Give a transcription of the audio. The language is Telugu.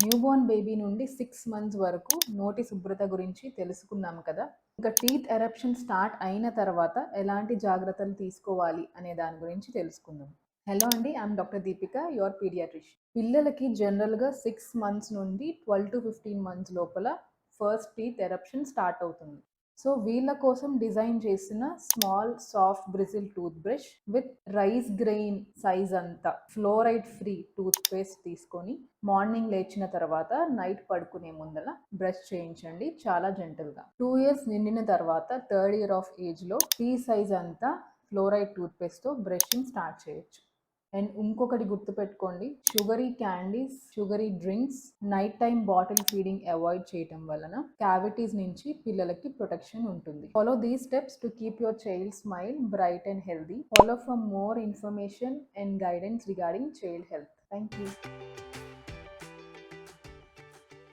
న్యూబోర్న్ బేబీ నుండి 6 మంత్స్ వరకు నోటి శుభ్రత గురించి తెలుసుకున్నాం కదా. ఇంకా టీత్ ఎరప్షన్ స్టార్ట్ అయిన తర్వాత ఎలాంటి జాగ్రత్తలు తీసుకోవాలి అనే దాని గురించి తెలుసుకుందాం. హలో అండి, I'm doctor Deepika, your paediatrician. పిల్లలకి జనరల్గా 6 మంత్స్ నుండి 12 to 15 మంత్స్ లోపల ఫస్ట్ టీత్ ఎరప్షన్ స్టార్ట్ అవుతుంది. సో వీళ్ళ కోసం డిజైన్ చేసిన small soft bristle toothbrush with rice grain size అంతా ఫ్లోరైడ్ ఫ్రీ టూత్ పేస్ట్ తీసుకొని మార్నింగ్ లేచిన తర్వాత నైట్ పడుకునే ముందల బ్రష్ చేయించండి, చాలా జెంటల్గా. 2 years నిండిన తర్వాత 3rd year ఆఫ్ ఏజ్లో టీ సైజ్ అంతా ఫ్లోరైడ్ టూత్ పేస్ట్తో బ్రషింగ్ స్టార్ట్ చేయొచ్చు. అండ్ ఇంకొకటి గుర్తుపెట్టుకోండి, sugary candies, sugary drinks, night time bottle feeding avoid చేయటం వలన క్యావిటీస్ నుంచి పిల్లలకి ప్రొటెక్షన్ ఉంటుంది. Follow these steps to keep your child smile bright and healthy. Follow for more information and guidance regarding child health. Thank you.